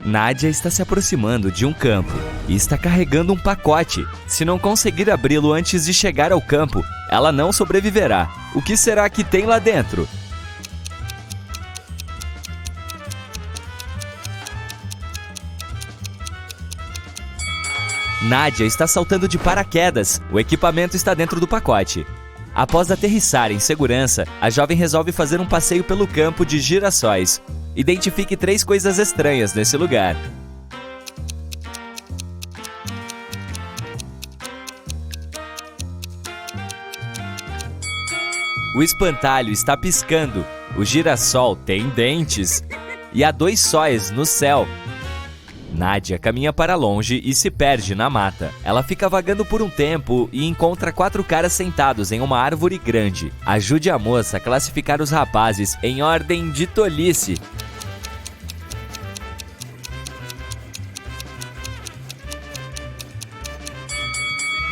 Nádia está se aproximando de um campo e está carregando um pacote. Se não conseguir abri-lo antes de chegar ao campo, ela não sobreviverá. O que será que tem lá dentro? Nádia está saltando de paraquedas. O equipamento está dentro do pacote. Após aterrissar em segurança, a jovem resolve fazer um passeio pelo campo de girassóis. Identifique 3 coisas estranhas nesse lugar. O espantalho está piscando. O girassol tem dentes. E há 2 sóis no céu. Nádia caminha para longe e se perde na mata. Ela fica vagando por um tempo e encontra 4 caras sentados em uma árvore grande. Ajude a moça a classificar os rapazes em ordem de tolice.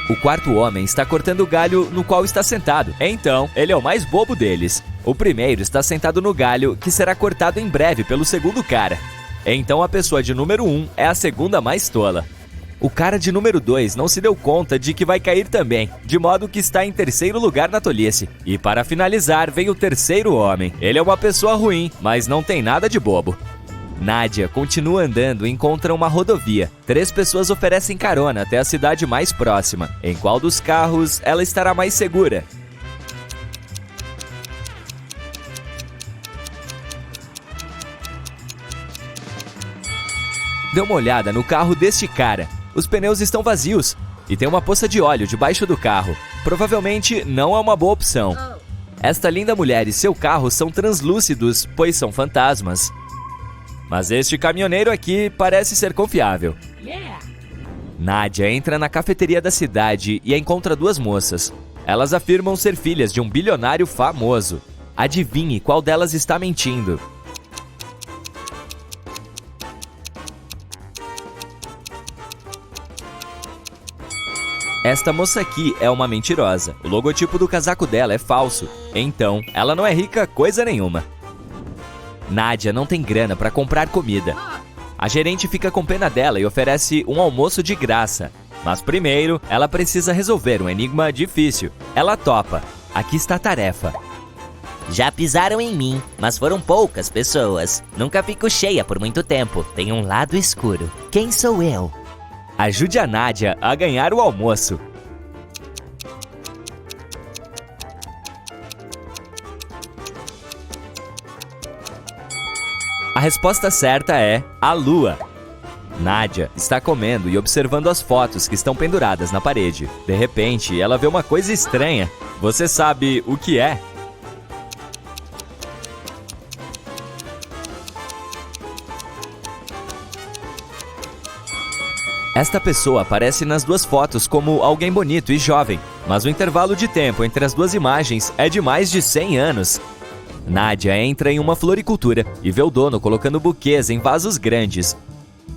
O 4º homem está cortando o galho no qual está sentado. Então, ele é o mais bobo deles. O primeiro está sentado no galho, que será cortado em breve pelo segundo cara. Então a pessoa de número 1 é a segunda mais tola. O cara de número 2 não se deu conta de que vai cair também, de modo que está em terceiro lugar na tolice. E para finalizar, vem o 3º homem. Ele é uma pessoa ruim, mas não tem nada de bobo. Nádia continua andando e encontra uma rodovia. 3 pessoas oferecem carona até a cidade mais próxima. Em qual dos carros ela estará mais segura? Dê uma olhada no carro deste cara. Os pneus estão vazios e tem uma poça de óleo debaixo do carro. Provavelmente não é uma boa opção. Esta linda mulher e seu carro são translúcidos, pois são fantasmas. Mas este caminhoneiro aqui parece ser confiável. Nádia entra na cafeteria da cidade e encontra 2 moças. Elas afirmam ser filhas de um bilionário famoso. Adivinhe qual delas está mentindo. Esta moça aqui é uma mentirosa. O logotipo do casaco dela é falso. Então, ela não é rica coisa nenhuma. Nádia não tem grana para comprar comida. A gerente fica com pena dela e oferece um almoço de graça. Mas primeiro, ela precisa resolver um enigma difícil. Ela topa. Aqui está a tarefa. Já pisaram em mim, mas foram poucas pessoas. Nunca fico cheia por muito tempo. Tem um lado escuro. Quem sou eu? Ajude a Nádia a ganhar o almoço. A resposta certa é a lua. Nádia está comendo e observando as fotos que estão penduradas na parede. De repente, ela vê uma coisa estranha. Você sabe o que é? Esta pessoa aparece nas 2 fotos como alguém bonito e jovem, mas o intervalo de tempo entre as 2 imagens é de mais de 100 anos. Nádia entra em uma floricultura e vê o dono colocando buquês em vasos grandes.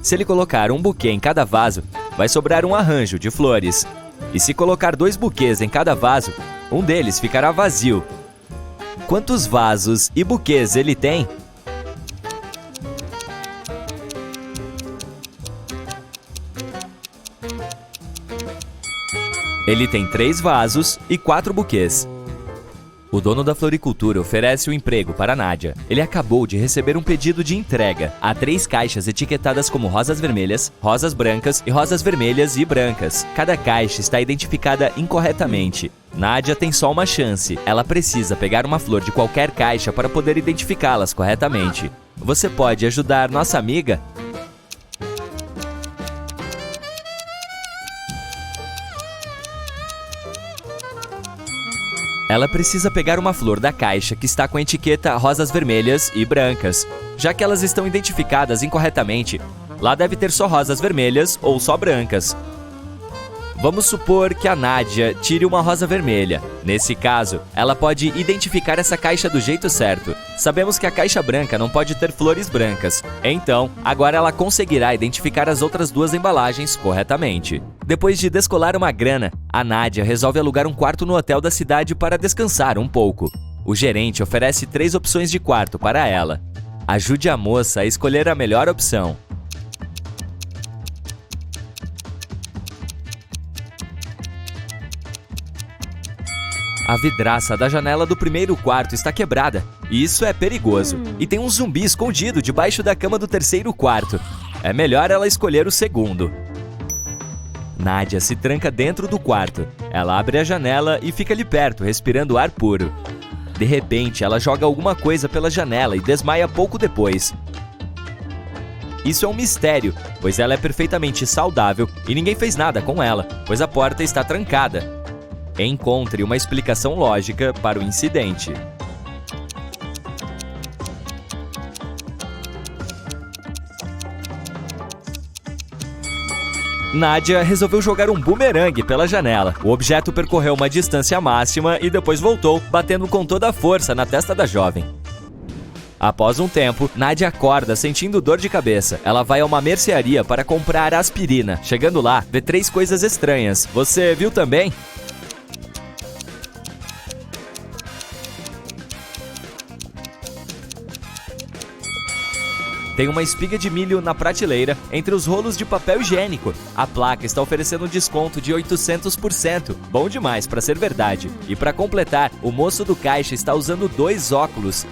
Se ele colocar um buquê em cada vaso, vai sobrar um arranjo de flores. E se colocar 2 buquês em cada vaso, um deles ficará vazio. Quantos vasos e buquês ele tem? Ele tem 3 vasos e 4 buquês. O dono da floricultura oferece um emprego para Nádia. Ele acabou de receber um pedido de entrega. Há 3 caixas etiquetadas como rosas vermelhas, rosas brancas e rosas vermelhas e brancas. Cada caixa está identificada incorretamente. Nádia tem só uma chance. Ela precisa pegar uma flor de qualquer caixa para poder identificá-las corretamente. Você pode ajudar nossa amiga? Ela precisa pegar uma flor da caixa que está com a etiqueta rosas vermelhas e brancas. Já que elas estão identificadas incorretamente, lá deve ter só rosas vermelhas ou só brancas. Vamos supor que a Nádia tire uma rosa vermelha. Nesse caso, ela pode identificar essa caixa do jeito certo. Sabemos que a caixa branca não pode ter flores brancas. Então, agora ela conseguirá identificar as outras 2 embalagens corretamente. Depois de descolar uma grana, a Nádia resolve alugar um quarto no hotel da cidade para descansar um pouco. O gerente oferece 3 opções de quarto para ela. Ajude a moça a escolher a melhor opção. A vidraça da janela do primeiro quarto está quebrada. Isso é perigoso. E tem um zumbi escondido debaixo da cama do terceiro quarto. É melhor ela escolher o segundo. Nádia se tranca dentro do quarto. Ela abre a janela e fica ali perto, respirando ar puro. De repente, ela joga alguma coisa pela janela e desmaia pouco depois. Isso é um mistério, pois ela é perfeitamente saudável e ninguém fez nada com ela, pois a porta está trancada. Encontre uma explicação lógica para o incidente. Nádia resolveu jogar um bumerangue pela janela. O objeto percorreu uma distância máxima e depois voltou, batendo com toda a força na testa da jovem. Após um tempo, Nádia acorda sentindo dor de cabeça. Ela vai a uma mercearia para comprar aspirina. Chegando lá, vê 3 coisas estranhas. Você viu também? Tem uma espiga de milho na prateleira entre os rolos de papel higiênico. A placa está oferecendo um desconto de 800%. Bom demais para ser verdade. E para completar, o moço do caixa está usando 2 óculos.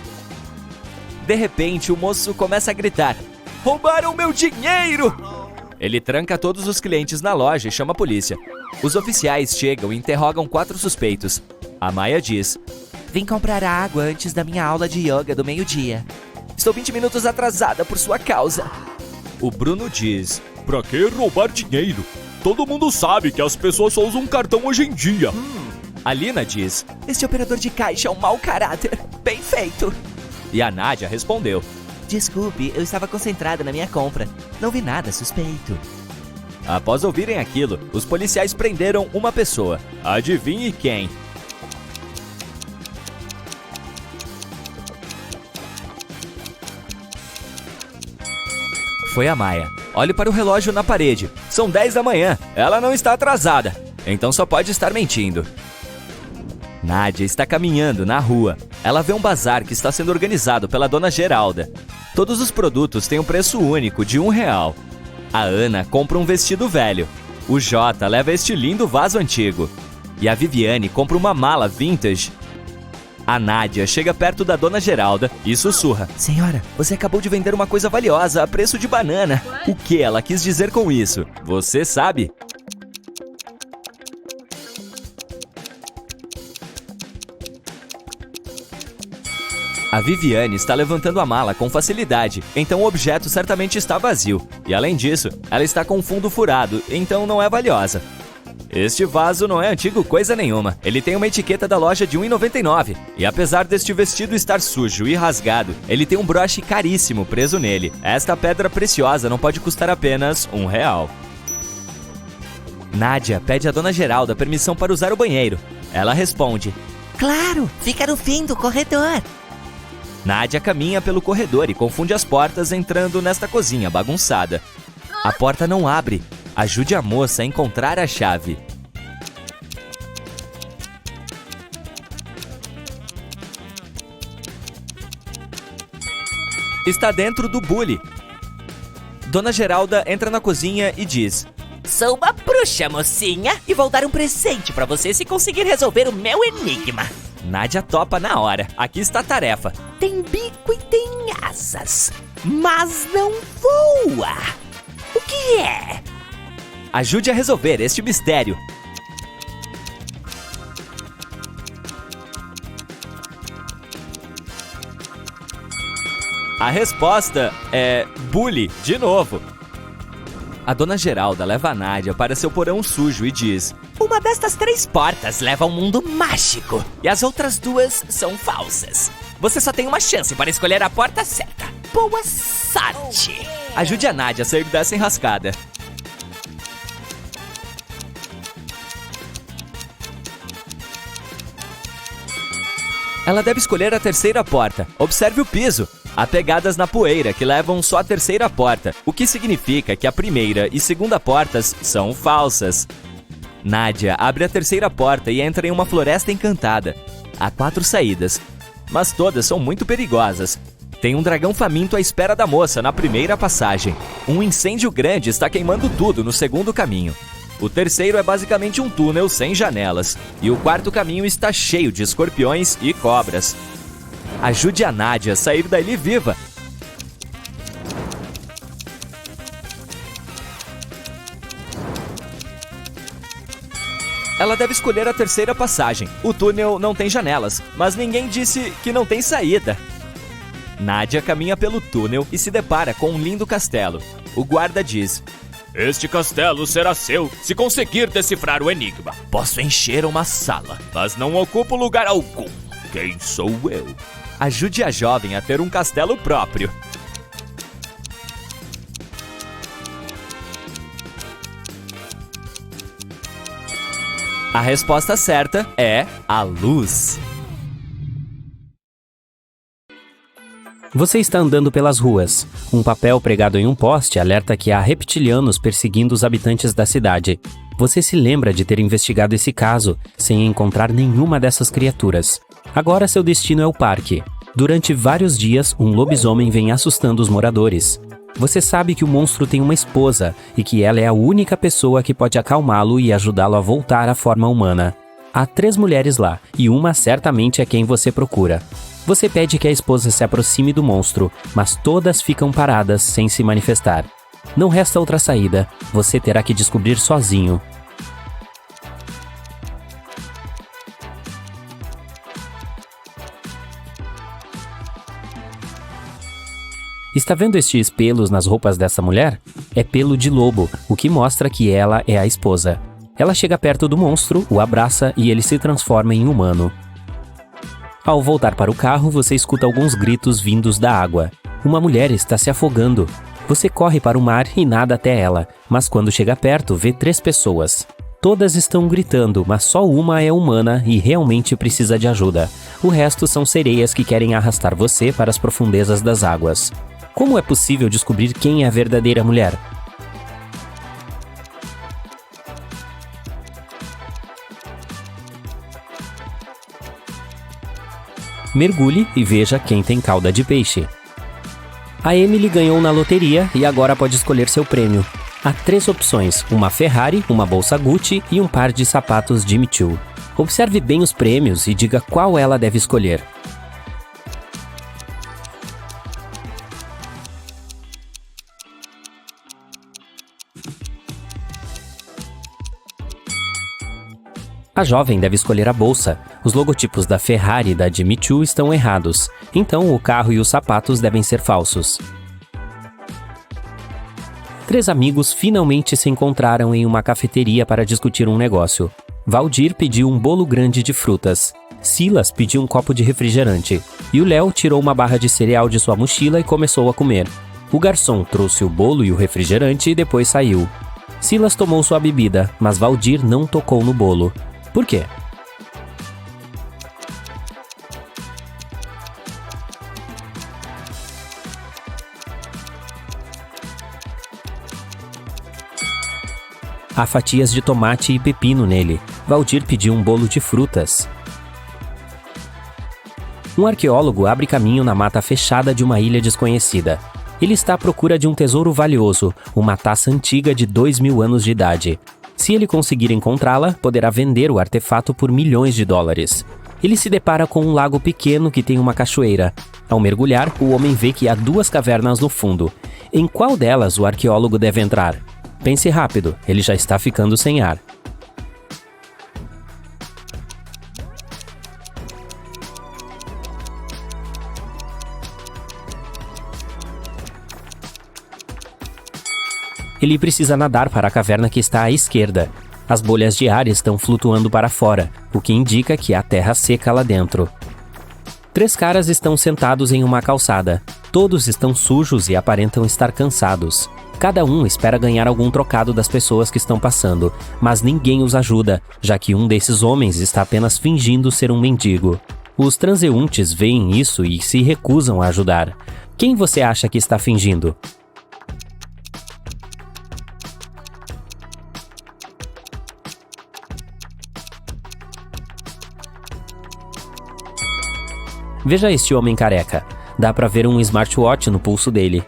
De repente, o moço começa a gritar: "Roubaram meu dinheiro!" Ele tranca todos os clientes na loja e chama a polícia. Os oficiais chegam e interrogam 4 suspeitos. A Maia diz: Vim comprar água antes da minha aula de yoga do meio-dia. "Estou 20 minutos atrasada por sua causa." O Bruno diz: "Pra que roubar dinheiro? Todo mundo sabe que as pessoas só usam cartão hoje em dia." A Lina diz: "Este operador de caixa é um mau caráter. Bem feito." E a Nádia respondeu: Desculpe, eu estava concentrada na minha compra. Não vi nada suspeito. Após ouvirem aquilo, os policiais prenderam uma pessoa. Adivinhe quem? Foi a Maia. Olhe para o relógio na parede. São 10 da manhã. Ela não está atrasada. Então só pode estar mentindo. Nádia está caminhando na rua. Ela vê um bazar que está sendo organizado pela dona Geralda. Todos os produtos têm um preço único de R$1. A Ana compra um vestido velho. O Jota leva este lindo vaso antigo. E a Viviane compra uma mala vintage. A Nádia chega perto da dona Geralda e sussurra: "Senhora, você acabou de vender uma coisa valiosa a preço de banana." O que ela quis dizer com isso? Você sabe? A Viviane está levantando a mala com facilidade, então o objeto certamente está vazio. E além disso, ela está com um fundo furado, então não é valiosa. Este vaso não é antigo coisa nenhuma. Ele tem uma etiqueta da loja de R$1,99. E apesar deste vestido estar sujo e rasgado, ele tem um broche caríssimo preso nele. Esta pedra preciosa não pode custar apenas R$1. Nádia pede à dona Geralda permissão para usar o banheiro. Ela responde: Claro, fica no fim do corredor. Nádia caminha pelo corredor e confunde as portas entrando nesta cozinha bagunçada. A porta não abre. Ajude a moça a encontrar a chave. Está dentro do bule. Dona Geralda entra na cozinha e diz: Sou uma bruxa, mocinha, e vou dar um presente pra você se conseguir resolver o meu enigma. Nádia topa na hora. Aqui está a tarefa. Tem bico e tem asas, mas não voa. O que é? Ajude a resolver este mistério. A resposta é bule, de novo. A dona Geralda leva a Nádia para seu porão sujo e diz: Uma destas 3 portas leva ao mundo mágico e as outras 2 são falsas. Você só tem uma chance para escolher a porta certa. Boa sorte! Ajude a Nádia a sair dessa enrascada. Ela deve escolher a terceira porta. Observe o piso. Há pegadas na poeira que levam só a terceira porta, o que significa que a primeira e segunda portas são falsas. Nádia abre a terceira porta e entra em uma floresta encantada. Há 4 saídas, mas todas são muito perigosas. Tem um dragão faminto à espera da moça na primeira passagem. Um incêndio grande está queimando tudo no segundo caminho. O terceiro é basicamente um túnel sem janelas. E o quarto caminho está cheio de escorpiões e cobras. Ajude a Nádia a sair dali viva. Ela deve escolher a terceira passagem. O túnel não tem janelas, mas ninguém disse que não tem saída. Nádia caminha pelo túnel e se depara com um lindo castelo. O guarda diz: Este castelo será seu se conseguir decifrar o enigma. Posso encher uma sala, Mas não ocupo lugar algum. Quem sou eu? ajude a jovem a ter um castelo próprio. A resposta certa é a luz. Você está andando pelas ruas. Um papel pregado em um poste alerta que há reptilianos perseguindo os habitantes da cidade. Você se lembra de ter investigado esse caso, sem encontrar nenhuma dessas criaturas. Agora seu destino é o parque. Durante vários dias, um lobisomem vem assustando os moradores. Você sabe que o monstro tem uma esposa e que ela é a única pessoa que pode acalmá-lo e ajudá-lo a voltar à forma humana. Há 3 mulheres lá, e uma certamente é quem você procura. Você pede que a esposa se aproxime do monstro, mas todas ficam paradas sem se manifestar. Não resta outra saída, você terá que descobrir sozinho. Está vendo estes pelos nas roupas dessa mulher? É pelo de lobo, o que mostra que ela é a esposa. Ela chega perto do monstro, o abraça e ele se transforma em humano. Ao voltar para o carro, você escuta alguns gritos vindos da água. Uma mulher está se afogando. Você corre para o mar e nada até ela, mas quando chega perto, vê 3 pessoas. Todas estão gritando, mas só uma é humana e realmente precisa de ajuda. O resto são sereias que querem arrastar você para as profundezas das águas. Como é possível descobrir quem é a verdadeira mulher? Mergulhe e veja quem tem cauda de peixe. A Emily ganhou na loteria e agora pode escolher seu prêmio. Há 3 opções, uma Ferrari, uma bolsa Gucci e um par de sapatos Jimmy Choo. Observe bem os prêmios e diga qual ela deve escolher. A jovem deve escolher a bolsa. Os logotipos da Ferrari e da Jimmy Choo estão errados, então o carro e os sapatos devem ser falsos. 3 amigos finalmente se encontraram em uma cafeteria para discutir um negócio. Valdir pediu um bolo grande de frutas. Silas pediu um copo de refrigerante. E o Léo tirou uma barra de cereal de sua mochila e começou a comer. O garçom trouxe o bolo e o refrigerante e depois saiu. Silas tomou sua bebida, mas Valdir não tocou no bolo. Por quê? Há fatias de tomate e pepino nele. Valdir pediu um bolo de frutas. Um arqueólogo abre caminho na mata fechada de uma ilha desconhecida. Ele está à procura de um tesouro valioso, uma taça antiga de 2000 anos de idade. Se ele conseguir encontrá-la, poderá vender o artefato por milhões de dólares. Ele se depara com um lago pequeno que tem uma cachoeira. Ao mergulhar, o homem vê que há 2 cavernas no fundo. Em qual delas o arqueólogo deve entrar? Pense rápido, ele já está ficando sem ar. Ele precisa nadar para a caverna que está à esquerda. As bolhas de ar estão flutuando para fora, o que indica que há terra seca lá dentro. 3 caras estão sentados em uma calçada. Todos estão sujos e aparentam estar cansados. Cada um espera ganhar algum trocado das pessoas que estão passando, mas ninguém os ajuda, já que um desses homens está apenas fingindo ser um mendigo. Os transeuntes veem isso e se recusam a ajudar. Quem você acha que está fingindo? Veja este homem careca. Dá pra ver um smartwatch no pulso dele.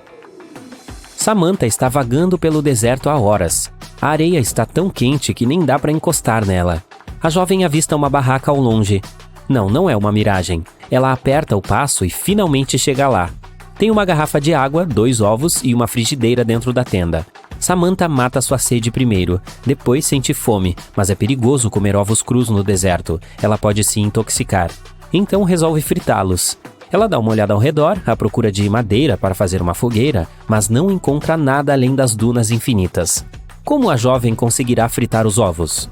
Samantha está vagando pelo deserto há horas. A areia está tão quente que nem dá para encostar nela. A jovem avista uma barraca ao longe. Não é uma miragem. Ela aperta o passo e finalmente chega lá. Tem uma garrafa de água, 2 ovos e uma frigideira dentro da tenda. Samantha mata sua sede primeiro, depois sente fome, mas é perigoso comer ovos crus no deserto. Ela pode se intoxicar. Então resolve fritá-los. Ela dá uma olhada ao redor, à procura de madeira para fazer uma fogueira, mas não encontra nada além das dunas infinitas. Como a jovem conseguirá fritar os ovos?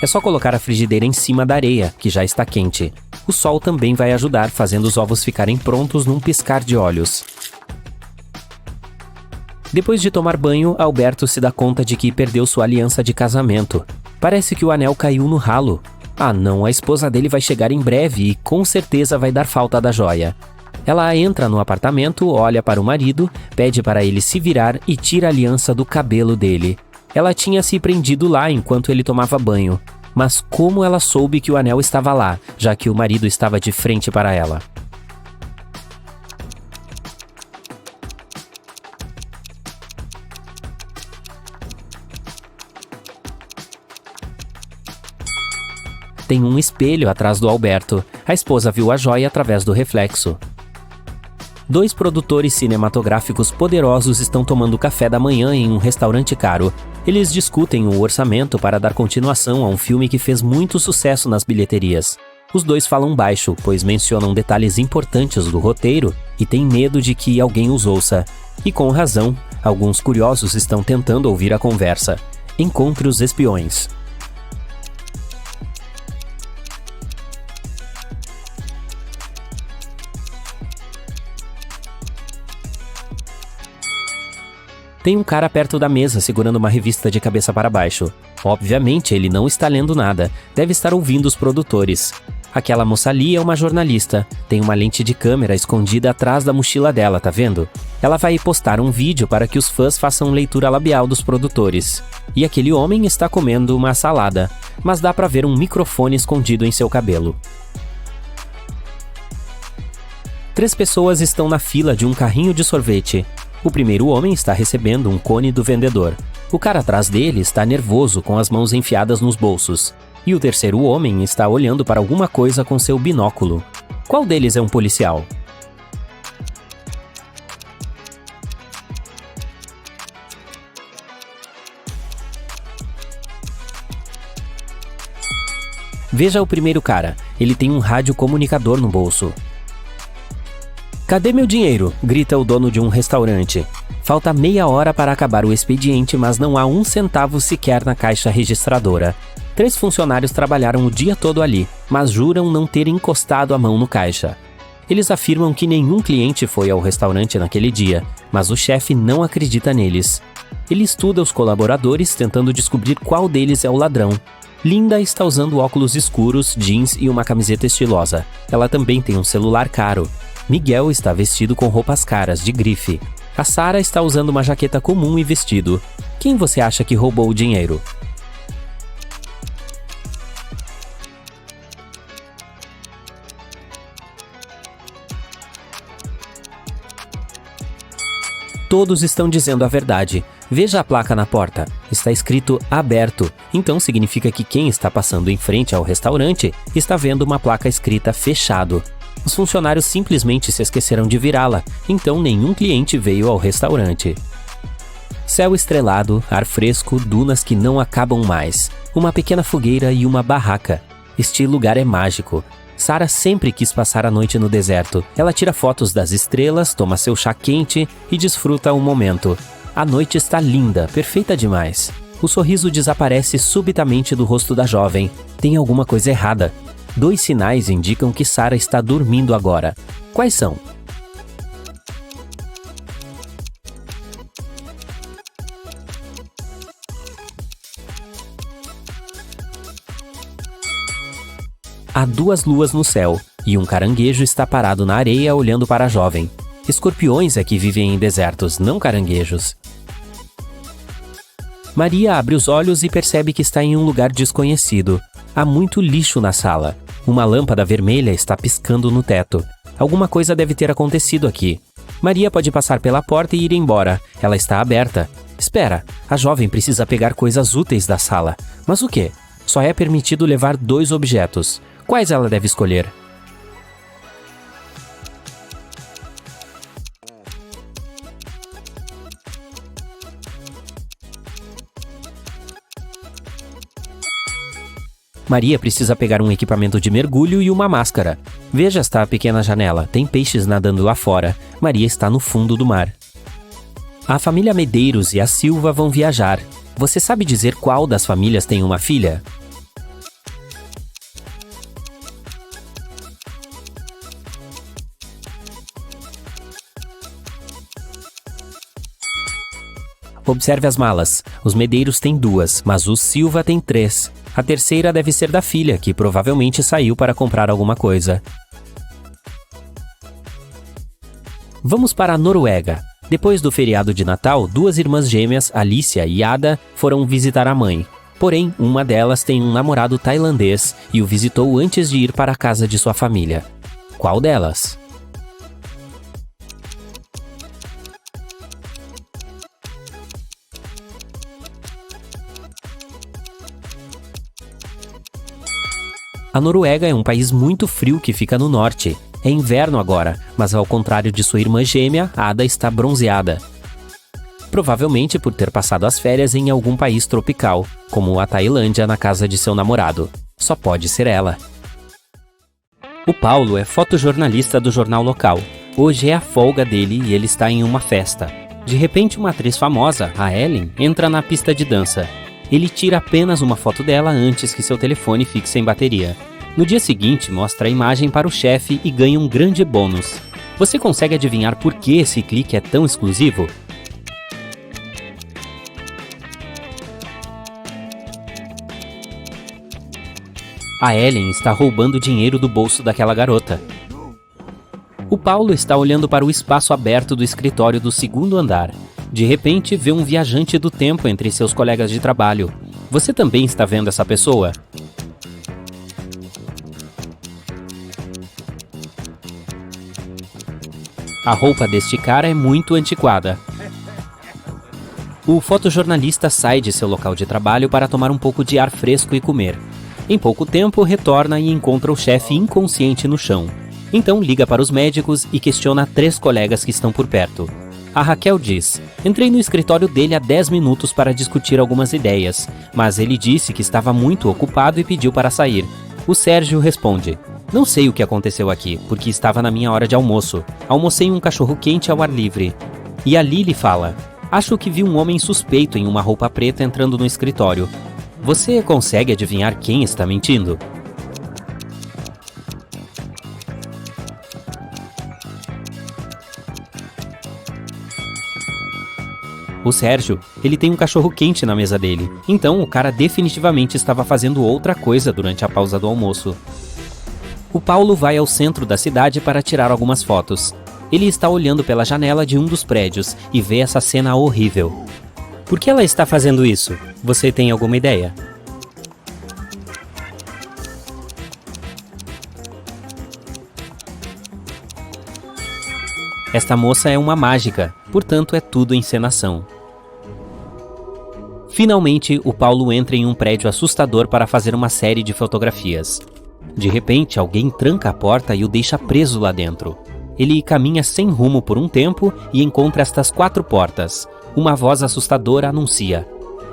É só colocar a frigideira em cima da areia, que já está quente. O sol também vai ajudar, fazendo os ovos ficarem prontos num piscar de olhos. Depois de tomar banho, Alberto se dá conta de que perdeu sua aliança de casamento. Parece que o anel caiu no ralo. Ah não, a esposa dele vai chegar em breve e com certeza vai dar falta da joia. Ela entra no apartamento, olha para o marido, pede para ele se virar e tira a aliança do cabelo dele. Ela tinha se prendido lá enquanto ele tomava banho. Mas como ela soube que o anel estava lá, já que o marido estava de frente para ela? Tem um espelho atrás do Alberto. A esposa viu a joia através do reflexo. 2 produtores cinematográficos poderosos estão tomando café da manhã em um restaurante caro. Eles discutem o orçamento para dar continuação a um filme que fez muito sucesso nas bilheterias. Os 2 falam baixo, pois mencionam detalhes importantes do roteiro e têm medo de que alguém os ouça. E com razão, alguns curiosos estão tentando ouvir a conversa. Encontre os espiões. Tem um cara perto da mesa segurando uma revista de cabeça para baixo. Obviamente, ele não está lendo nada, deve estar ouvindo os produtores. Aquela moça ali é uma jornalista, tem uma lente de câmera escondida atrás da mochila dela, tá vendo? Ela vai postar um vídeo para que os fãs façam leitura labial dos produtores. E aquele homem está comendo uma salada, mas dá para ver um microfone escondido em seu cabelo. 3 pessoas estão na fila de um carrinho de sorvete. O primeiro homem está recebendo um cone do vendedor. O cara atrás dele está nervoso com as mãos enfiadas nos bolsos. E o terceiro homem está olhando para alguma coisa com seu binóculo. Qual deles é um policial? Veja o primeiro cara. Ele tem um rádio comunicador no bolso. Cadê meu dinheiro? Grita o dono de um restaurante. Falta meia hora para acabar o expediente, mas não há 1 centavo sequer na caixa registradora. 3 funcionários trabalharam o dia todo ali, mas juram não ter encostado a mão no caixa. Eles afirmam que nenhum cliente foi ao restaurante naquele dia, mas o chefe não acredita neles. Ele estuda os colaboradores, tentando descobrir qual deles é o ladrão. Linda está usando óculos escuros, jeans e uma camiseta estilosa. Ela também tem um celular caro. Miguel está vestido com roupas caras, de grife. A Sara está usando uma jaqueta comum e vestido. Quem você acha que roubou o dinheiro? Todos estão dizendo a verdade. Veja a placa na porta. Está escrito aberto. Então significa que quem está passando em frente ao restaurante está vendo uma placa escrita fechado. Os funcionários simplesmente se esqueceram de virá-la, então nenhum cliente veio ao restaurante. Céu estrelado, ar fresco, dunas que não acabam mais, uma pequena fogueira e uma barraca. Este lugar é mágico. Sara sempre quis passar a noite no deserto. Ela tira fotos das estrelas, toma seu chá quente e desfruta o momento. A noite está linda, perfeita demais. O sorriso desaparece subitamente do rosto da jovem. Tem alguma coisa errada. 2 sinais indicam que Sara está dormindo agora. Quais são? Há 2 luas no céu, e um caranguejo está parado na areia olhando para a jovem. Escorpiões é que vivem em desertos, não caranguejos. Maria abre os olhos e percebe que está em um lugar desconhecido. Há muito lixo na sala. Uma lâmpada vermelha está piscando no teto. Alguma coisa deve ter acontecido aqui. Maria pode passar pela porta e ir embora. Ela está aberta. Espera, a jovem precisa pegar coisas úteis da sala. Mas o quê? Só é permitido levar 2 objetos. Quais ela deve escolher? Maria precisa pegar um equipamento de mergulho e uma máscara. Veja esta pequena janela, tem peixes nadando lá fora. Maria está no fundo do mar. A família Medeiros e a Silva vão viajar. Você sabe dizer qual das famílias tem uma filha? Observe as malas. Os Medeiros têm 2, mas o Silva tem 3. A terceira deve ser da filha, que provavelmente saiu para comprar alguma coisa. Vamos para a Noruega. Depois do feriado de Natal, 2 irmãs gêmeas, Alicia e Ada, foram visitar a mãe. Porém, uma delas tem um namorado tailandês e o visitou antes de ir para a casa de sua família. Qual delas? A Noruega é um país muito frio que fica no norte. É inverno agora, mas ao contrário de sua irmã gêmea, Ada está bronzeada. Provavelmente por ter passado as férias em algum país tropical, como a Tailândia na casa de seu namorado. Só pode ser ela. O Paulo é fotojornalista do jornal local. Hoje é a folga dele e ele está em uma festa. De repente, uma atriz famosa, a Ellen, entra na pista de dança. Ele tira apenas uma foto dela antes que seu telefone fique sem bateria. No dia seguinte, mostra a imagem para o chefe e ganha um grande bônus. Você consegue adivinhar por que esse clique é tão exclusivo? A Ellen está roubando dinheiro do bolso daquela garota. O Paulo está olhando para o espaço aberto do escritório do 2º andar. De repente, vê um viajante do tempo entre seus colegas de trabalho. Você também está vendo essa pessoa? A roupa deste cara é muito antiquada. O fotojornalista sai de seu local de trabalho para tomar um pouco de ar fresco e comer. Em pouco tempo, retorna e encontra o chefe inconsciente no chão. Então liga para os médicos e questiona 3 colegas que estão por perto. A Raquel diz: entrei no escritório dele há 10 minutos para discutir algumas ideias, mas ele disse que estava muito ocupado e pediu para sair. O Sérgio responde: não sei o que aconteceu aqui, porque estava na minha hora de almoço. Almocei um cachorro-quente ao ar livre. E a Lili fala: acho que vi um homem suspeito em uma roupa preta entrando no escritório. Você consegue adivinhar quem está mentindo? O Sérgio, ele tem um cachorro-quente na mesa dele. Então, o cara definitivamente estava fazendo outra coisa durante a pausa do almoço. O Paulo vai ao centro da cidade para tirar algumas fotos. Ele está olhando pela janela de um dos prédios e vê essa cena horrível. Por que ela está fazendo isso? Você tem alguma ideia? Esta moça é uma mágica, portanto é tudo encenação. Finalmente, o Paulo entra em um prédio assustador para fazer uma série de fotografias. De repente, alguém tranca a porta e o deixa preso lá dentro. Ele caminha sem rumo por um tempo e encontra estas 4 portas. Uma voz assustadora anuncia: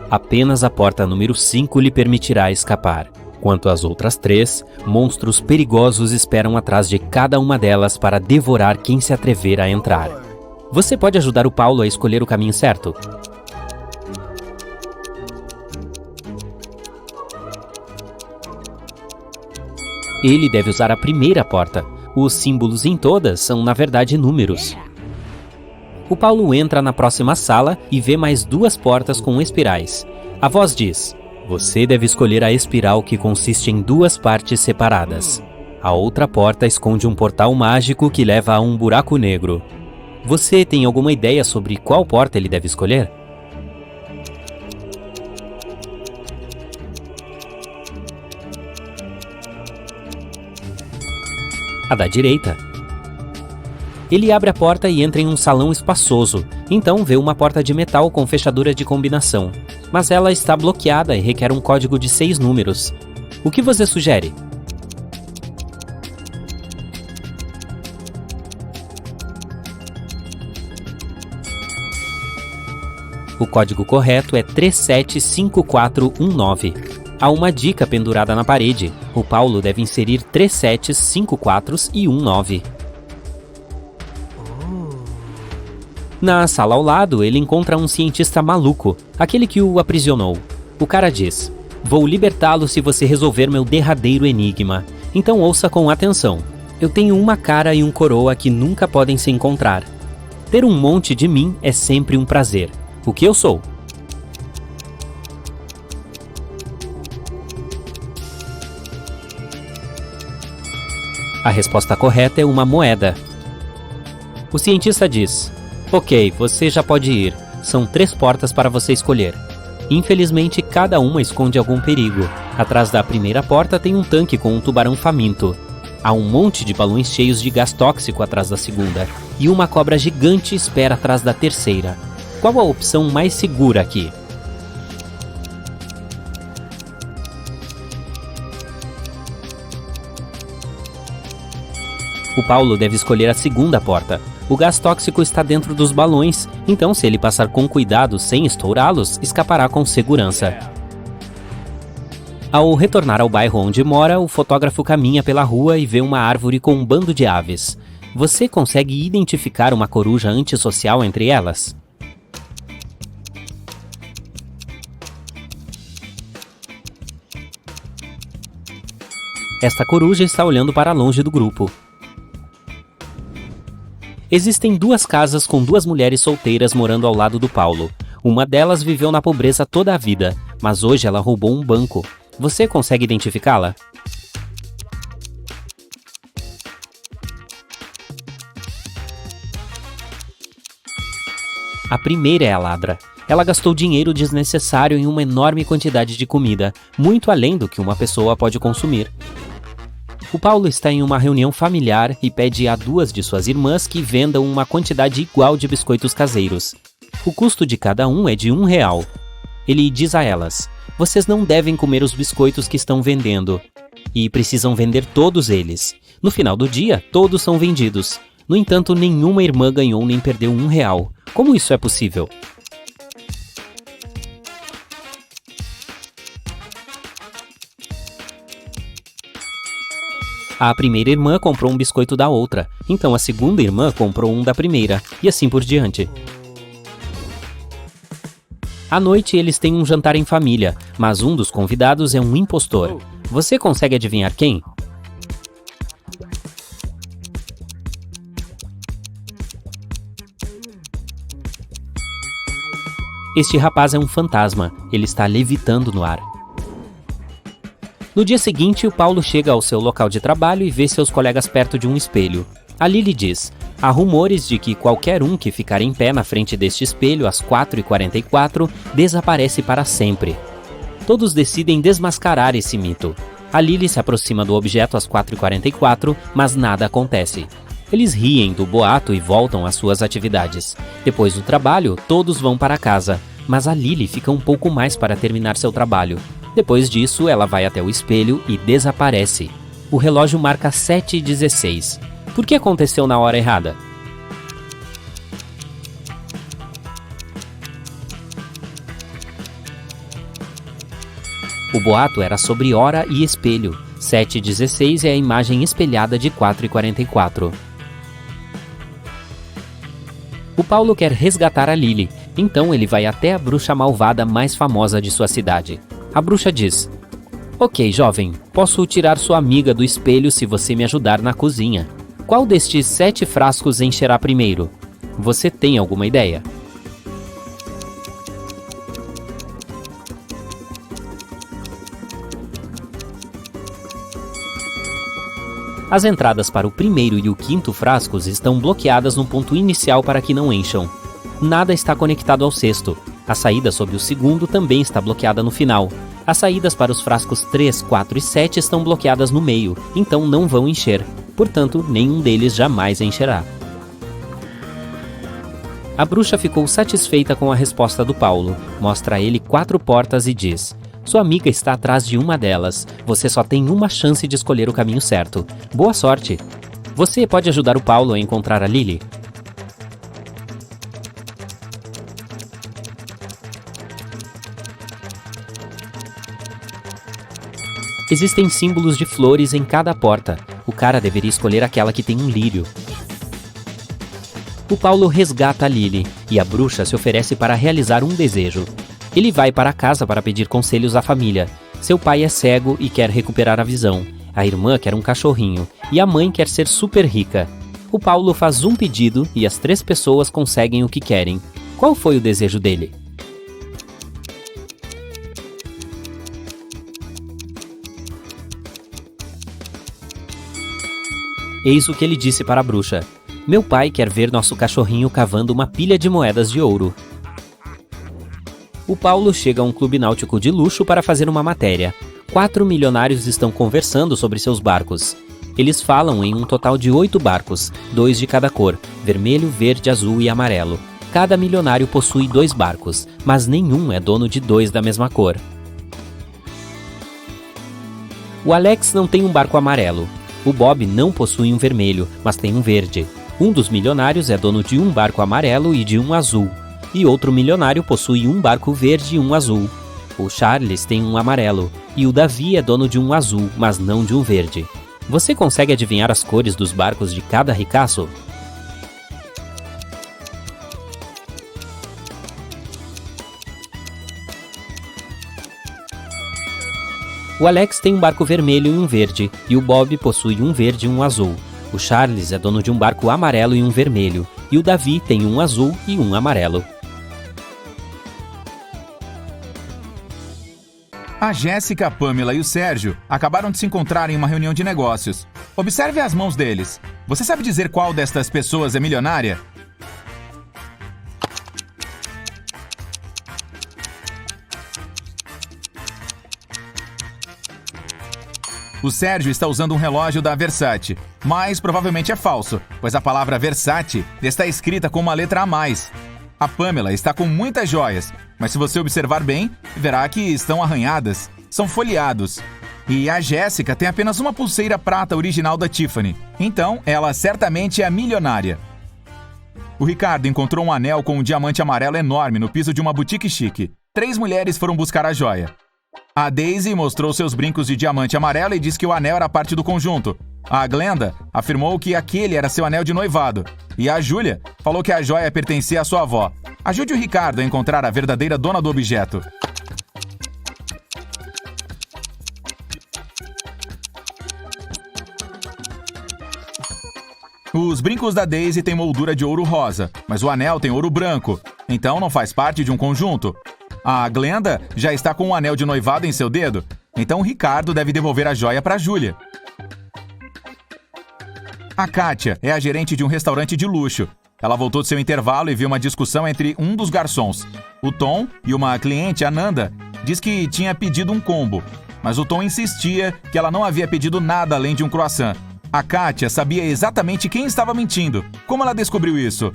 apenas a porta número 5 lhe permitirá escapar. Quanto às outras 3, monstros perigosos esperam atrás de cada uma delas para devorar quem se atrever a entrar. Você pode ajudar o Paulo a escolher o caminho certo? Ele deve usar a primeira porta. Os símbolos em todas são, na verdade, números. O Paulo entra na próxima sala e vê mais 2 portas com espirais. A voz diz: você deve escolher a espiral que consiste em 2 partes separadas. A outra porta esconde um portal mágico que leva a um buraco negro. Você tem alguma ideia sobre qual porta ele deve escolher? A da direita. Ele abre a porta e entra em um salão espaçoso, então vê uma porta de metal com fechadura de combinação. Mas ela está bloqueada e requer um código de 6 números. O que você sugere? O código correto é 375419. Há uma dica pendurada na parede. O Paulo deve inserir 3 7s, 5 4s e 1 9. Na sala ao lado, ele encontra um cientista maluco, aquele que o aprisionou. O cara diz: "Vou libertá-lo se você resolver meu derradeiro enigma. Então ouça com atenção. Eu tenho uma cara e um coroa que nunca podem se encontrar. Ter um monte de mim é sempre um prazer. O que eu sou?" A resposta correta é uma moeda. O cientista diz: "Ok, você já pode ir. São 3 portas para você escolher. Infelizmente, cada uma esconde algum perigo. Atrás da primeira porta tem um tanque com um tubarão faminto. Há um monte de balões cheios de gás tóxico atrás da segunda. E uma cobra gigante espera atrás da terceira. Qual a opção mais segura aqui?" O Paulo deve escolher a segunda porta. O gás tóxico está dentro dos balões, então se ele passar com cuidado sem estourá-los, escapará com segurança. Ao retornar ao bairro onde mora, o fotógrafo caminha pela rua e vê uma árvore com um bando de aves. Você consegue identificar uma coruja antissocial entre elas? Esta coruja está olhando para longe do grupo. Existem 2 casas com 2 mulheres solteiras morando ao lado do Paulo. Uma delas viveu na pobreza toda a vida, mas hoje ela roubou um banco. Você consegue identificá-la? A primeira é a ladra. Ela gastou dinheiro desnecessário em uma enorme quantidade de comida, muito além do que uma pessoa pode consumir. O Paulo está em uma reunião familiar e pede a 2 de suas irmãs que vendam uma quantidade igual de biscoitos caseiros. O custo de cada um é de R$1. Ele diz a elas: "Vocês não devem comer os biscoitos que estão vendendo. E precisam vender todos eles. No final do dia, todos são vendidos. No entanto, nenhuma irmã ganhou nem perdeu R$1. Como isso é possível?" A primeira irmã comprou um biscoito da outra, então a segunda irmã comprou um da primeira, e assim por diante. À noite eles têm um jantar em família, mas um dos convidados é um impostor. Você consegue adivinhar quem? Este rapaz é um fantasma, ele está levitando no ar. No dia seguinte, o Paulo chega ao seu local de trabalho e vê seus colegas perto de um espelho. A Lily diz: "Há rumores de que qualquer um que ficar em pé na frente deste espelho às 4h44 desaparece para sempre." Todos decidem desmascarar esse mito. A Lily se aproxima do objeto às 4h44, mas nada acontece. Eles riem do boato e voltam às suas atividades. Depois do trabalho, todos vão para casa, mas a Lily fica um pouco mais para terminar seu trabalho. Depois disso, ela vai até o espelho e desaparece. O relógio marca 7h16. Por que aconteceu na hora errada? O boato era sobre hora e espelho. 7h16 é a imagem espelhada de 4h44. O Paulo quer resgatar a Lily, então ele vai até a bruxa malvada mais famosa de sua cidade. A bruxa diz: "Ok, jovem, posso tirar sua amiga do espelho se você me ajudar na cozinha. Qual destes 7 frascos encherá primeiro? Você tem alguma ideia?" As entradas para o primeiro e o quinto frascos estão bloqueadas no ponto inicial para que não encham. Nada está conectado ao sexto. A saída sobre o segundo também está bloqueada no final. As saídas para os frascos 3, 4 e 7 estão bloqueadas no meio, então não vão encher. portanto, nenhum deles jamais encherá. A bruxa ficou satisfeita com a resposta do Paulo, mostra a ele 4 portas e diz: sua amiga está atrás de uma delas, você só tem uma chance de escolher o caminho certo. Boa sorte! Você pode ajudar o Paulo a encontrar a Lily? Existem símbolos de flores em cada porta. O cara deveria escolher aquela que tem um lírio. O Paulo resgata a Lily e a bruxa se oferece para realizar um desejo. Ele vai para casa para pedir conselhos à família. Seu pai é cego e quer recuperar a visão. A irmã quer um cachorrinho e a mãe quer ser super rica. O Paulo faz um pedido e as 3 pessoas conseguem o que querem. Qual foi o desejo dele? Eis o que ele disse para a bruxa: meu pai quer ver nosso cachorrinho cavando uma pilha de moedas de ouro. O Paulo chega a um clube náutico de luxo para fazer uma matéria. 4 milionários estão conversando sobre seus barcos. Eles falam em um total de 8 barcos, 2 de cada cor, vermelho, verde, azul e amarelo. Cada milionário possui 2 barcos, mas nenhum é dono de 2 da mesma cor. O Alex não tem um barco amarelo. O Bob não possui um vermelho, mas tem um verde. Um dos milionários é dono de um barco amarelo e de um azul. E outro milionário possui um barco verde e um azul. O Charles tem um amarelo. E o Davi é dono de um azul, mas não de um verde. Você consegue adivinhar as cores dos barcos de cada ricaço? O Alex tem um barco vermelho e um verde, e o Bob possui um verde e um azul. O Charles é dono de um barco amarelo e um vermelho, e o Davi tem um azul e um amarelo. A Jéssica, a Pamela e o Sérgio acabaram de se encontrar em uma reunião de negócios. Observe as mãos deles. Você sabe dizer qual destas pessoas é milionária? O Sérgio está usando um relógio da Versace, mas provavelmente é falso, pois a palavra Versace está escrita com uma letra a mais. A Pamela está com muitas joias, mas se você observar bem, verá que estão arranhadas, são folheados. E a Jéssica tem apenas uma pulseira prata original da Tiffany, então ela certamente é milionária. O Ricardo encontrou um anel com um diamante amarelo enorme no piso de uma boutique chique. 3 mulheres foram buscar a joia. A Daisy mostrou seus brincos de diamante amarelo e disse que o anel era parte do conjunto. A Glenda afirmou que aquele era seu anel de noivado. E a Júlia falou que a joia pertencia à sua avó. Ajude o Ricardo a encontrar a verdadeira dona do objeto. Os brincos da Daisy têm moldura de ouro rosa, mas o anel tem ouro branco, então não faz parte de um conjunto. A Glenda já está com um anel de noivado em seu dedo, então o Ricardo deve devolver a joia para a Júlia. A Kátia é a gerente de um restaurante de luxo. Ela voltou de seu intervalo e viu uma discussão entre um dos garçons. O Tom e uma cliente, a Nanda, diz que tinha pedido um combo, mas o Tom insistia que ela não havia pedido nada além de um croissant. A Kátia sabia exatamente quem estava mentindo. Como ela descobriu isso?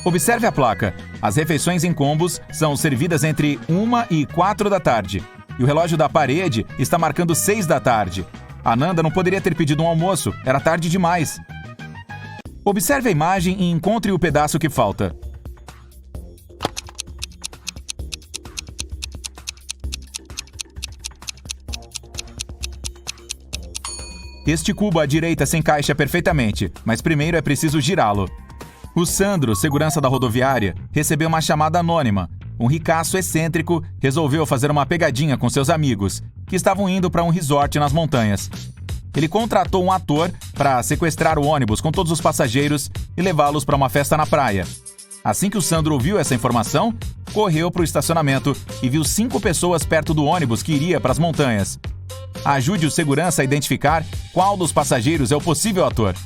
Observe a placa. As refeições em combos são servidas entre 1 e 4 da tarde. E o relógio da parede está marcando 6 da tarde. A Nanda não poderia ter pedido um almoço, era tarde demais. Observe a imagem e encontre o pedaço que falta. Este cubo à direita se encaixa perfeitamente, mas primeiro é preciso girá-lo. O Sandro, segurança da rodoviária, recebeu uma chamada anônima. Um ricaço excêntrico resolveu fazer uma pegadinha com seus amigos, que estavam indo para um resort nas montanhas. Ele contratou um ator para sequestrar o ônibus com todos os passageiros e levá-los para uma festa na praia. Assim que o Sandro ouviu essa informação, correu para o estacionamento e viu 5 pessoas perto do ônibus que iria para as montanhas. Ajude o segurança a identificar qual dos passageiros é o possível ator.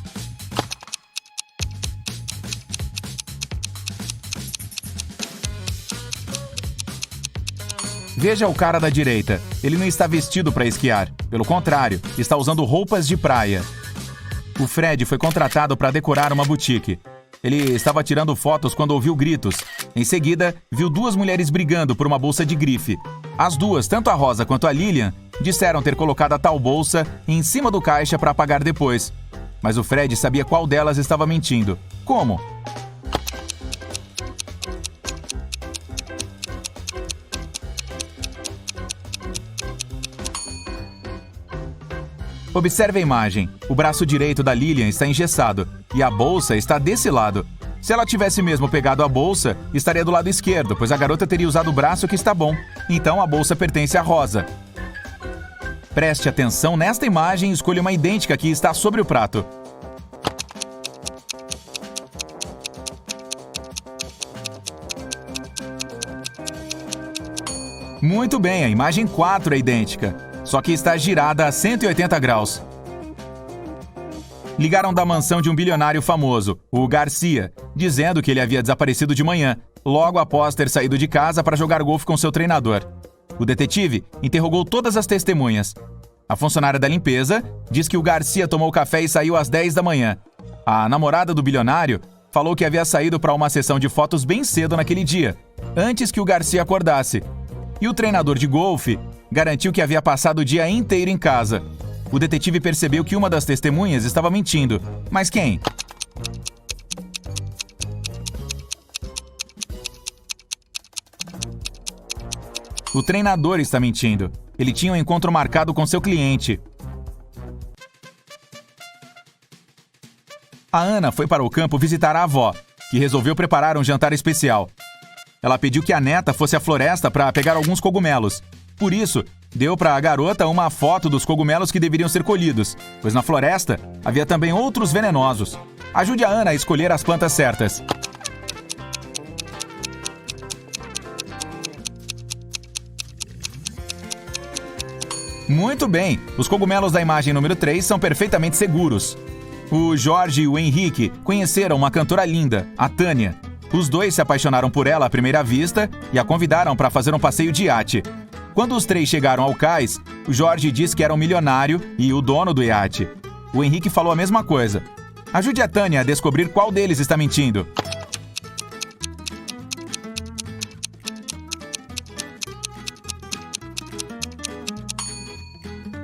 Veja o cara da direita. Ele não está vestido para esquiar. Pelo contrário, está usando roupas de praia. O Fred foi contratado para decorar uma boutique. Ele estava tirando fotos quando ouviu gritos. Em seguida, viu duas mulheres brigando por uma bolsa de grife. As duas, tanto a Rosa quanto a Lilian, disseram ter colocado a tal bolsa em cima do caixa para pagar depois. Mas o Fred sabia qual delas estava mentindo. Como? Observe a imagem. O braço direito da Lilian está engessado e a bolsa está desse lado. Se ela tivesse mesmo pegado a bolsa, estaria do lado esquerdo, pois a garota teria usado o braço que está bom. Então a bolsa pertence à Rosa. Preste atenção nesta imagem e escolha uma idêntica que está sobre o prato. Muito bem, a imagem 4 é idêntica, só que está girada a 180 graus. Ligaram da mansão de um bilionário famoso, o Garcia, dizendo que ele havia desaparecido de manhã, logo após ter saído de casa para jogar golfe com seu treinador. O detetive interrogou todas as testemunhas. A funcionária da limpeza diz que o Garcia tomou café e saiu às 10 da manhã. A namorada do bilionário falou que havia saído para uma sessão de fotos bem cedo naquele dia, antes que o Garcia acordasse. E o treinador de golfe garantiu que havia passado o dia inteiro em casa. O detetive percebeu que uma das testemunhas estava mentindo. Mas quem? O treinador está mentindo. Ele tinha um encontro marcado com seu cliente. A Ana foi para o campo visitar a avó, que resolveu preparar um jantar especial. Ela pediu que a neta fosse à floresta para pegar alguns cogumelos. Por isso, deu para a garota uma foto dos cogumelos que deveriam ser colhidos, pois na floresta havia também outros venenosos. Ajude a Ana a escolher as plantas certas. Muito bem, os cogumelos da imagem número 3 são perfeitamente seguros. O Jorge e o Henrique conheceram uma cantora linda, a Tânia. Os dois se apaixonaram por ela à primeira vista e a convidaram para fazer um passeio de iate. Quando os três chegaram ao cais, o Jorge disse que era um milionário e o dono do iate. O Henrique falou a mesma coisa. Ajude a Tânia a descobrir qual deles está mentindo.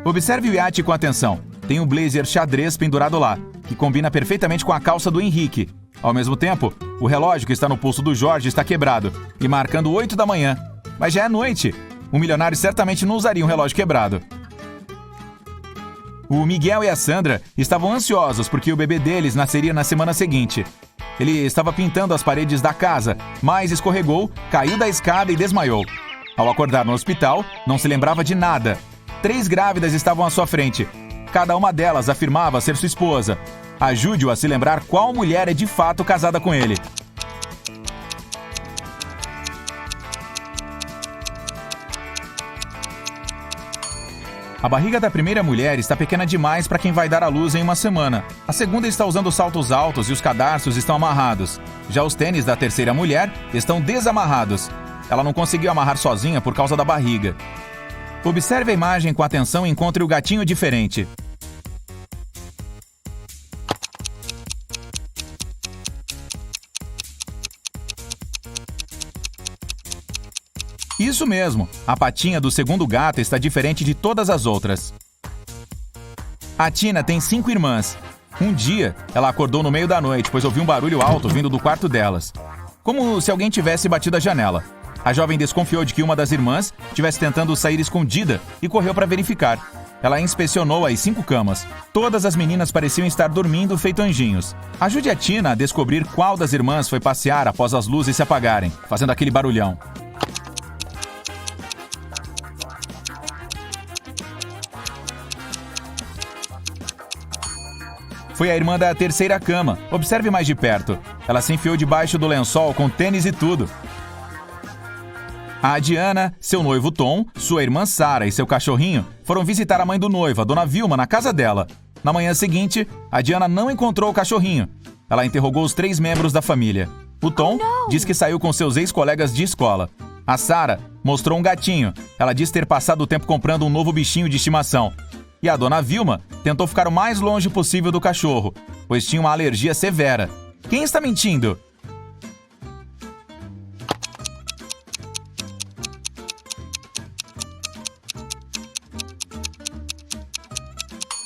Observe o iate com atenção. Tem um blazer xadrez pendurado lá, que combina perfeitamente com a calça do Henrique. Ao mesmo tempo, o relógio que está no pulso do Jorge está quebrado e marcando 8 da manhã. Mas já é noite. O milionário certamente não usaria um relógio quebrado. O Miguel e a Sandra estavam ansiosos porque o bebê deles nasceria na semana seguinte. Ele estava pintando as paredes da casa, mas escorregou, caiu da escada e desmaiou. Ao acordar no hospital, não se lembrava de nada. 3 grávidas estavam à sua frente. Cada uma delas afirmava ser sua esposa. Ajude-o a se lembrar qual mulher é de fato casada com ele. A barriga da primeira mulher está pequena demais para quem vai dar à luz em uma semana. A segunda está usando saltos altos e os cadarços estão amarrados. Já os tênis da terceira mulher estão desamarrados. Ela não conseguiu amarrar sozinha por causa da barriga. Observe a imagem com atenção e encontre o gatinho diferente. Isso mesmo, a patinha do segundo gato está diferente de todas as outras. A Tina tem 5 irmãs. Um dia, ela acordou no meio da noite, pois ouviu um barulho alto vindo do quarto delas. Como se alguém tivesse batido a janela. A jovem desconfiou de que uma das irmãs estivesse tentando sair escondida e correu para verificar. Ela inspecionou as 5 camas. Todas as meninas pareciam estar dormindo feito anjinhos. Ajude a Tina a descobrir qual das irmãs foi passear após as luzes se apagarem, fazendo aquele barulhão. Foi a irmã da terceira cama. Observe mais de perto. Ela se enfiou debaixo do lençol com tênis e tudo. A Diana, seu noivo Tom, sua irmã Sara e seu cachorrinho foram visitar a mãe do noivo, a dona Vilma, na casa dela. Na manhã seguinte, a Diana não encontrou o cachorrinho. Ela interrogou os 3 membros da família. O Tom diz que saiu com seus ex-colegas de escola. A Sara mostrou um gatinho. Ela disse ter passado o tempo comprando um novo bichinho de estimação. E a dona Vilma tentou ficar o mais longe possível do cachorro, pois tinha uma alergia severa. Quem está mentindo?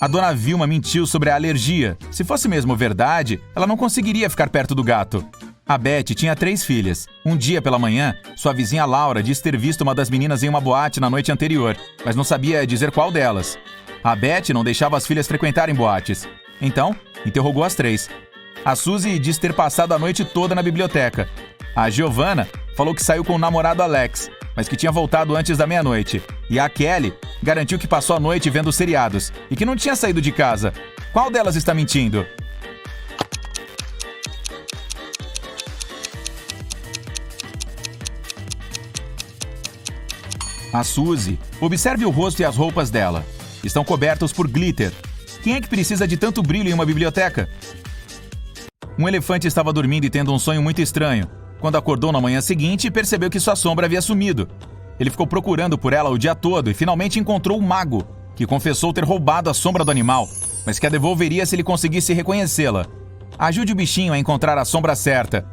A dona Vilma mentiu sobre a alergia. Se fosse mesmo verdade, ela não conseguiria ficar perto do gato. A Beth tinha 3 filhas. Um dia pela manhã, sua vizinha Laura disse ter visto uma das meninas em uma boate na noite anterior, mas não sabia dizer qual delas. A Beth não deixava as filhas frequentarem boates. Então, interrogou as 3. A Suzy disse ter passado a noite toda na biblioteca. A Giovanna falou que saiu com o namorado Alex, mas que tinha voltado antes da meia-noite. E a Kelly garantiu que passou a noite vendo seriados e que não tinha saído de casa. Qual delas está mentindo? A Suzy. Observe o rosto e as roupas dela. Estão cobertos por glitter. Quem é que precisa de tanto brilho em uma biblioteca? Um elefante estava dormindo e tendo um sonho muito estranho. Quando acordou na manhã seguinte, percebeu que sua sombra havia sumido. Ele ficou procurando por ela o dia todo e finalmente encontrou o mago, que confessou ter roubado a sombra do animal, mas que a devolveria se ele conseguisse reconhecê-la. Ajude o bichinho a encontrar a sombra certa.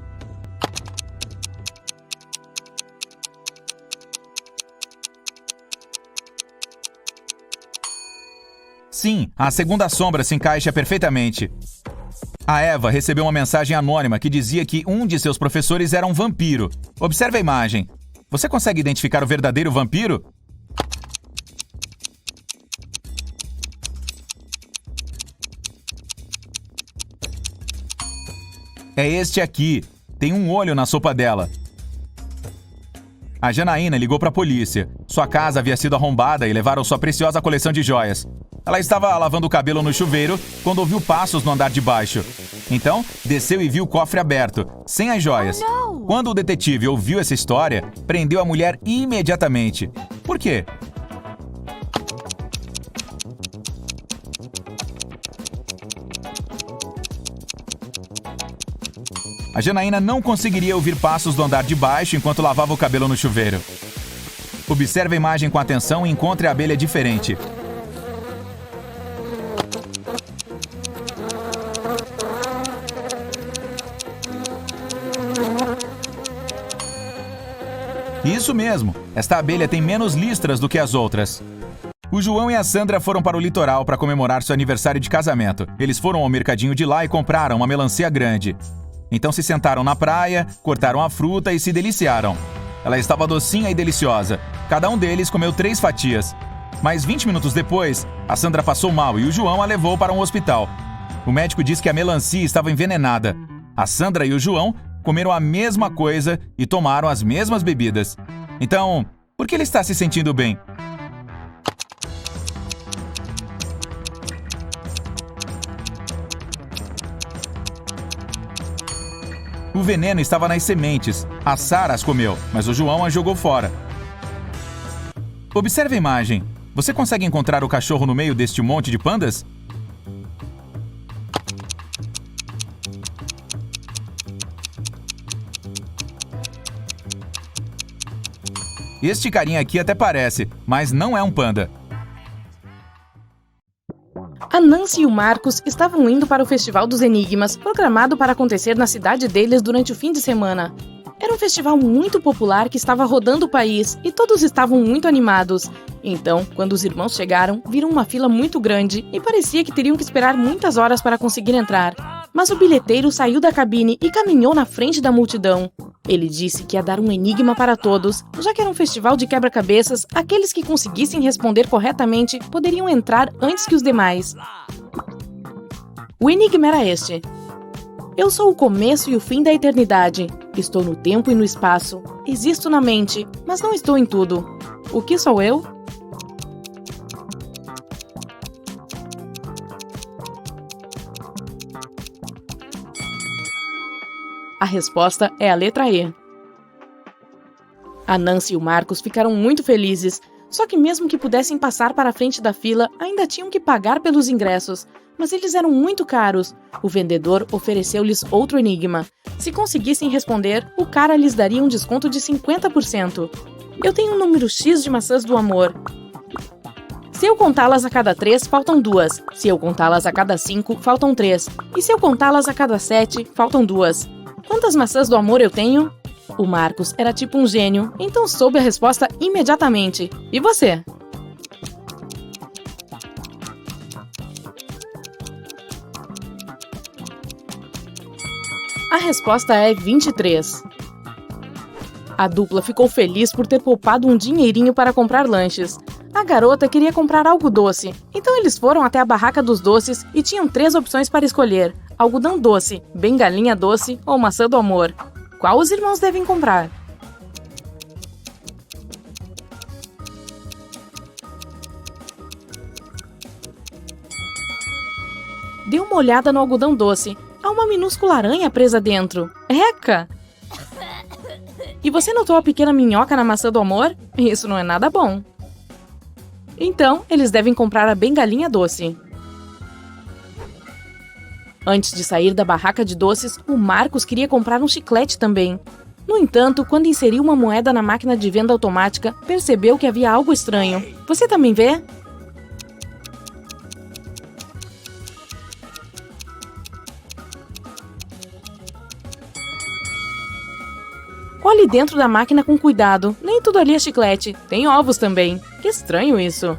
Sim, a segunda sombra se encaixa perfeitamente. A Eva recebeu uma mensagem anônima que dizia que um de seus professores era um vampiro. Observe a imagem. Você consegue identificar o verdadeiro vampiro? É este aqui. Tem um olho na sopa dela. A Janaína ligou para a polícia. Sua casa havia sido arrombada e levaram sua preciosa coleção de joias. Ela estava lavando o cabelo no chuveiro quando ouviu passos no andar de baixo. Então, desceu e viu o cofre aberto, sem as joias. Quando o detetive ouviu essa história, prendeu a mulher imediatamente. Por quê? A Janaína não conseguiria ouvir passos do andar de baixo enquanto lavava o cabelo no chuveiro. Observe a imagem com atenção e encontre a abelha diferente. Isso mesmo, esta abelha tem menos listras do que as outras. O João e a Sandra foram para o litoral para comemorar seu aniversário de casamento. Eles foram ao mercadinho de lá e compraram uma melancia grande. Então se sentaram na praia, cortaram a fruta e se deliciaram. Ela estava docinha e deliciosa. Cada um deles comeu 3 fatias. Mas 20 minutos depois, a Sandra passou mal e o João a levou para um hospital. O médico disse que a melancia estava envenenada. A Sandra e o João comeram a mesma coisa e tomaram as mesmas bebidas. Então, por que ele está se sentindo bem? O veneno estava nas sementes. A Sara as comeu, mas o João as jogou fora. Observe a imagem. Você consegue encontrar o cachorro no meio deste monte de pandas? Este carinha aqui até parece, mas não é um panda. A Nancy e o Marcos estavam indo para o Festival dos Enigmas, programado para acontecer na cidade deles durante o fim de semana. Era um festival muito popular que estava rodando o país e todos estavam muito animados. Então, quando os irmãos chegaram, viram uma fila muito grande e parecia que teriam que esperar muitas horas para conseguir entrar. Mas o bilheteiro saiu da cabine e caminhou na frente da multidão. Ele disse que ia dar um enigma para todos, já que era um festival de quebra-cabeças, aqueles que conseguissem responder corretamente poderiam entrar antes que os demais. O enigma era este. Eu sou o começo e o fim da eternidade. Estou no tempo e no espaço. Existo na mente, mas não estou em tudo. O que sou eu? A resposta é a letra E. A Nancy e o Marcos ficaram muito felizes, só que mesmo que pudessem passar para a frente da fila, ainda tinham que pagar pelos ingressos, mas eles eram muito caros. O vendedor ofereceu-lhes outro enigma. Se conseguissem responder, o cara lhes daria um desconto de 50%. Eu tenho um número X de maçãs do amor. Se eu contá-las a cada 3, faltam 2. Se eu contá-las a cada 5, faltam 3. E se eu contá-las a cada 7, faltam 2. Quantas maçãs do amor eu tenho? O Marcos era tipo um gênio, então soube a resposta imediatamente. E você? A resposta é 23. A dupla ficou feliz por ter poupado um dinheirinho para comprar lanches. A garota queria comprar algo doce, então eles foram até a barraca dos doces e tinham 3 opções para escolher: algodão doce, bengalinha doce ou maçã do amor. Qual os irmãos devem comprar? Dê uma olhada no algodão doce. Há uma minúscula aranha presa dentro. Eca! E você notou a pequena minhoca na maçã do amor? Isso não é nada bom. Então, eles devem comprar a bengalinha doce. Antes de sair da barraca de doces, o Marcos queria comprar um chiclete também. No entanto, quando inseriu uma moeda na máquina de venda automática, percebeu que havia algo estranho. Você também vê? Olhe dentro da máquina com cuidado. Nem tudo ali é chiclete. Tem ovos também. Que estranho isso.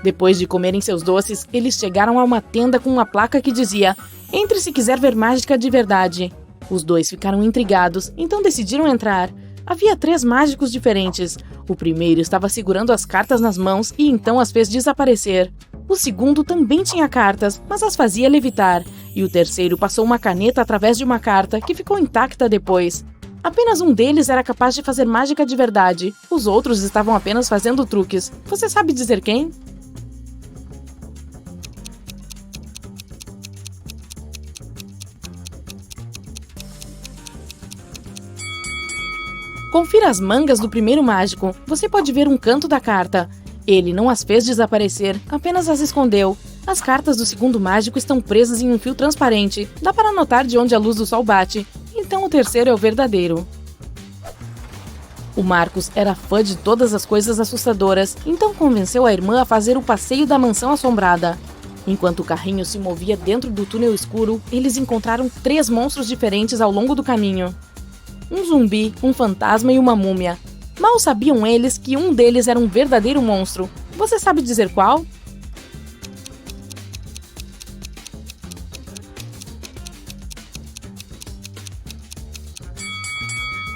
Depois de comerem seus doces, eles chegaram a uma tenda com uma placa que dizia: "Entre se quiser ver mágica de verdade." Os dois ficaram intrigados, então decidiram entrar. Havia 3 mágicos diferentes. O primeiro estava segurando as cartas nas mãos e então as fez desaparecer. O segundo também tinha cartas, mas as fazia levitar. E o terceiro passou uma caneta através de uma carta, que ficou intacta depois. Apenas um deles era capaz de fazer mágica de verdade. Os outros estavam apenas fazendo truques. Você sabe dizer quem? Confira as mangas do primeiro mágico. Você pode ver um canto da carta. Ele não as fez desaparecer, apenas as escondeu. As cartas do segundo mágico estão presas em um fio transparente. Dá para notar de onde a luz do sol bate. Então o terceiro é o verdadeiro. O Marcos era fã de todas as coisas assustadoras, então convenceu a irmã a fazer o passeio da mansão assombrada. Enquanto o carrinho se movia dentro do túnel escuro, eles encontraram 3 monstros diferentes ao longo do caminho. Um zumbi, um fantasma e uma múmia. Mal sabiam eles que um deles era um verdadeiro monstro. Você sabe dizer qual?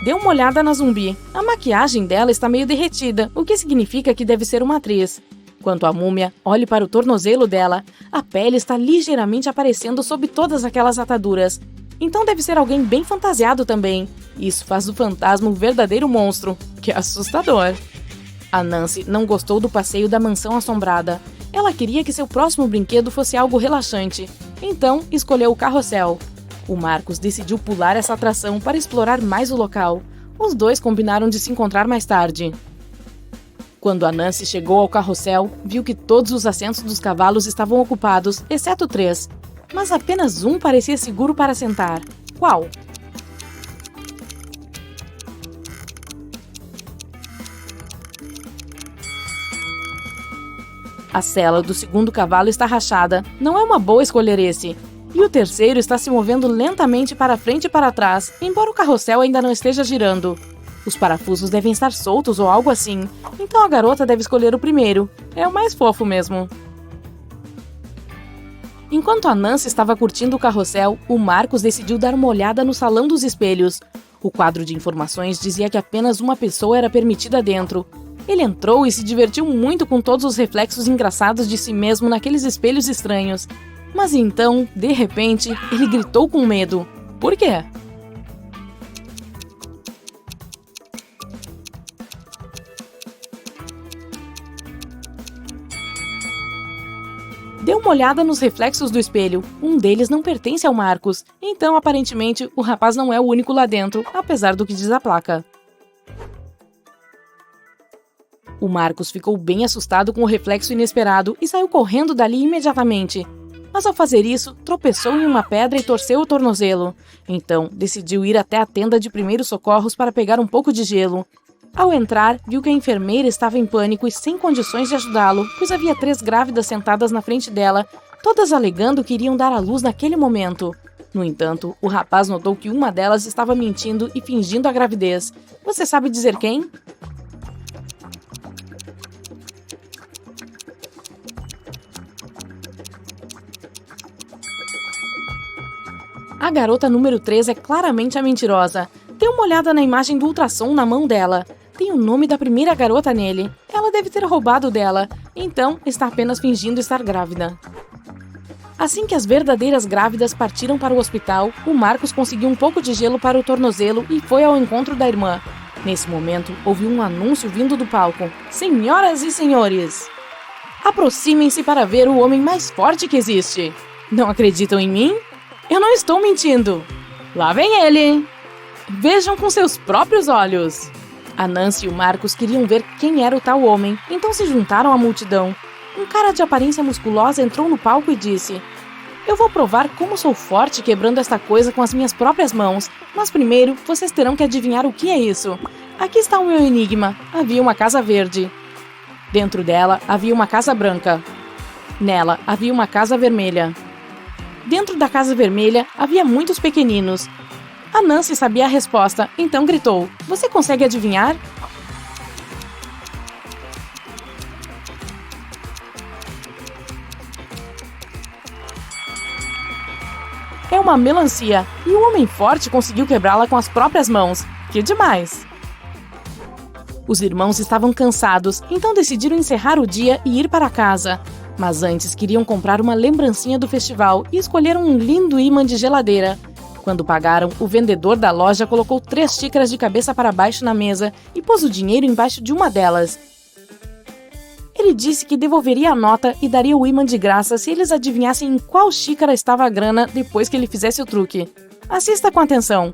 Dê uma olhada na zumbi. A maquiagem dela está meio derretida, o que significa que deve ser uma atriz. Quanto à múmia, olhe para o tornozelo dela. A pele está ligeiramente aparecendo sob todas aquelas ataduras. Então deve ser alguém bem fantasiado também. Isso faz do fantasma um verdadeiro monstro. Que assustador. A Nancy não gostou do passeio da mansão assombrada. Ela queria que seu próximo brinquedo fosse algo relaxante. Então, escolheu o carrossel. O Marcos decidiu pular essa atração para explorar mais o local. Os dois combinaram de se encontrar mais tarde. Quando a Nancy chegou ao carrossel, viu que todos os assentos dos cavalos estavam ocupados, exceto 3. Mas apenas um parecia seguro para sentar. Qual? A sela do segundo cavalo está rachada. Não é uma boa escolher esse. E o terceiro está se movendo lentamente para frente e para trás, embora o carrossel ainda não esteja girando. Os parafusos devem estar soltos ou algo assim. Então a garota deve escolher o primeiro. É o mais fofo mesmo. Enquanto a Nancy estava curtindo o carrossel, o Marcos decidiu dar uma olhada no salão dos espelhos. O quadro de informações dizia que apenas uma pessoa era permitida dentro. Ele entrou e se divertiu muito com todos os reflexos engraçados de si mesmo naqueles espelhos estranhos. Mas então, de repente, ele gritou com medo. Por quê? Dê uma olhada nos reflexos do espelho. Um deles não pertence ao Marcos. Então, aparentemente, o rapaz não é o único lá dentro, apesar do que diz a placa. O Marcos ficou bem assustado com o reflexo inesperado e saiu correndo dali imediatamente. mas ao fazer isso, tropeçou em uma pedra e torceu o tornozelo. Então, decidiu ir até a tenda de primeiros socorros para pegar um pouco de gelo. Ao entrar, viu que a enfermeira estava em pânico e sem condições de ajudá-lo, pois havia 3 grávidas sentadas na frente dela, todas alegando que iriam dar à luz naquele momento. No entanto, o rapaz notou que uma delas estava mentindo e fingindo a gravidez. Você sabe dizer quem? A garota número 3 é claramente a mentirosa. Dê uma olhada na imagem do ultrassom na mão dela. Tem o nome da primeira garota nele. Ela deve ter roubado dela, então está apenas fingindo estar grávida. Assim que as verdadeiras grávidas partiram para o hospital, o Marcos conseguiu um pouco de gelo para o tornozelo e foi ao encontro da irmã. Nesse momento, ouviu um anúncio vindo do palco. Senhoras e senhores, aproximem-se para ver o homem mais forte que existe. Não acreditam em mim? Eu não estou mentindo. Lá vem ele. Vejam com seus próprios olhos. A Nancy e o Marcos queriam ver quem era o tal homem, então se juntaram à multidão. Um cara de aparência musculosa entrou no palco e disse: Eu vou provar como sou forte quebrando esta coisa com as minhas próprias mãos, mas primeiro vocês terão que adivinhar o que é isso. Aqui está o meu enigma. Havia uma casa verde. Dentro dela havia uma casa branca. Nela havia uma casa vermelha. Dentro da casa vermelha havia muitos pequeninos. A Nancy sabia a resposta, então gritou: Você consegue adivinhar? É uma melancia, e o homem forte conseguiu quebrá-la com as próprias mãos. Que demais! Os irmãos estavam cansados, então decidiram encerrar o dia e ir para casa. Mas antes queriam comprar uma lembrancinha do festival e escolheram um lindo ímã de geladeira. Quando pagaram, o vendedor da loja colocou 3 xícaras de cabeça para baixo na mesa e pôs o dinheiro embaixo de uma delas. Ele disse que devolveria a nota e daria o ímã de graça se eles adivinhassem em qual xícara estava a grana depois que ele fizesse o truque. Assista com atenção.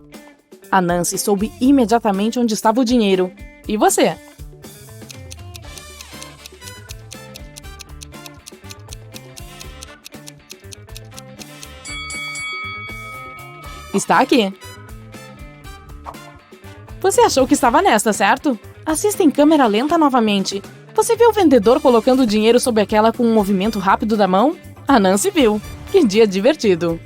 A Nancy soube imediatamente onde estava o dinheiro. E você? Está aqui. Você achou que estava nesta, certo? Assista em câmera lenta novamente. Você viu o vendedor colocando o dinheiro sob aquela com um movimento rápido da mão? A Nancy viu. Que dia divertido!